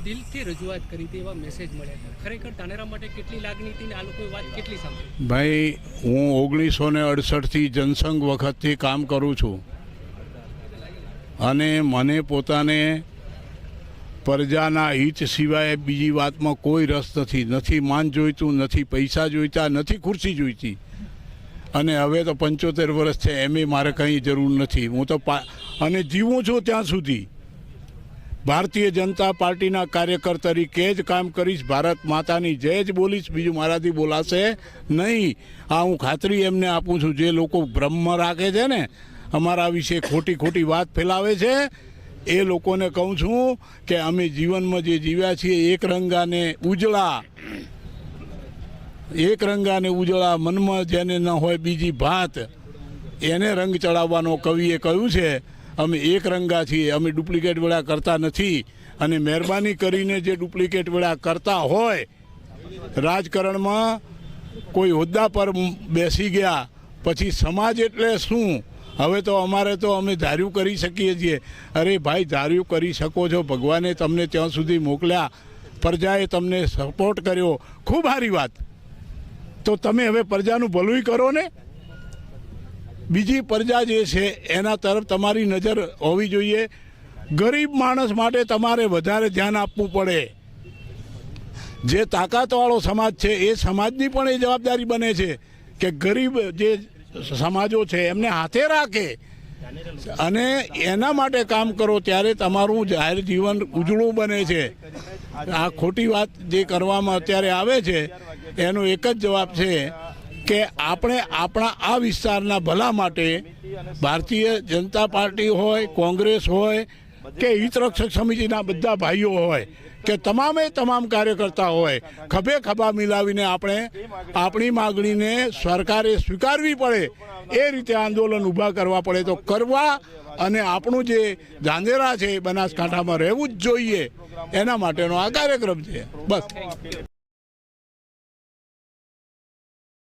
દિલથી રજૂઆત કરી હતી એવા મેસેજ મળ્યા હતા. ખરેખર ધાનેરા માટે કેટલી લાગણી હતી ને આ લોકોએ વાત કેટલી સાંભળી? ભાઈ, હું 1968થી જનસંઘ વખતથી કામ કરું છું અને મને પોતાને પ્રજાના હિત સિવાય બીજી વાતમાં કોઈ રસ નથી. નથી માન જોઈતું, નથી પૈસા જોઈતા, નથી ખુરશી જોઈતી. અને હવે તો 75 વર્ષ છે, એમે મારે કંઈ જરૂર નથી. હું તો અને જીવું છું ત્યાં સુધી ભારતીય જનતા પાર્ટીના કાર્યકર તરીકે જ કામ કરીશ. ભારત માતાની જય જ બોલીશ, બીજું મારાથી બોલાશે નહીં. આ હું ખાતરી એમને આપું છું. જે લોકો ભ્રમ રાખે છે ને, અમારા વિશે ખોટી વાત ફેલાવે છે, એ લોકોને કહું છું કે અમે જીવનમાં જે જીવ્યા છીએ એક રંગાને ઉજળા, મનમાં જેને ન હોય બીજી ભાત, એને રંગ ચડાવવાનો કવિએ કહ્યું છે. અમે એક રંગા છીએ, અમે ડુપ્લિકેટ વેળા કરતા નથી. અને મહેરબાની કરીને જે ડુપ્લિકેટ વેળા કરતા હોય, રાજકારણમાં કોઈ હોદ્દા પર બેસી ગયા પછી સમાજ એટલે શું? હવે તો અમારે તો અમે ધાર્યું કરી શકીએ છીએ. અરે ભાઈ, ધાર્યું કરી શકો છો. ભગવાને તમને ત્યાં સુધી મોકલ્યા, પ્રજાએ તમને સપોર્ટ કર્યો, ખૂબ સારી વાત. તો તમે હવે પ્રજાનું ભલું કરો ને. બીજી પ્રજા જે છે એના તરફ તમારી નજર હોવી જોઈએ. ગરીબ માણસ માટે તમારે વધારે ધ્યાન આપવું પડે. જે તાકાતવાળો સમાજ છે એ સમાજની પણ એ જવાબદારી બને છે કે ગરીબ જે સમાજો છે એમને હાથે રાખે અને એના માટે કામ કરો, ત્યારે તમારું જાહેર જીવન ઉજળું બને છે. આ ખોટી વાત જે કરવામાં અત્યારે આવે છે એનો એક જ જવાબ છે કે આપણે આપણા આ વિસ્તારના ભલા માટે ભારતીય જનતા પાર્ટી હોય, કોંગ્રેસ હોય કે હિતરક્ષક સમિતિના બધા ભાઈઓ હોય કે તમામ કાર્યકર્તા હોય, ખભે ખભા મિલાવીને આપણે આપણી માગણીને સરકારે સ્વીકારવી પડે. એ રીતે આંદોલન ઊભા કરવા પડે તો કરવા, અને આપણું જે ધાનેરા છે બનાસકાંઠામાં રહેવું જ જોઈએ, એના માટેનો આ કાર્યક્રમ છે. બસ.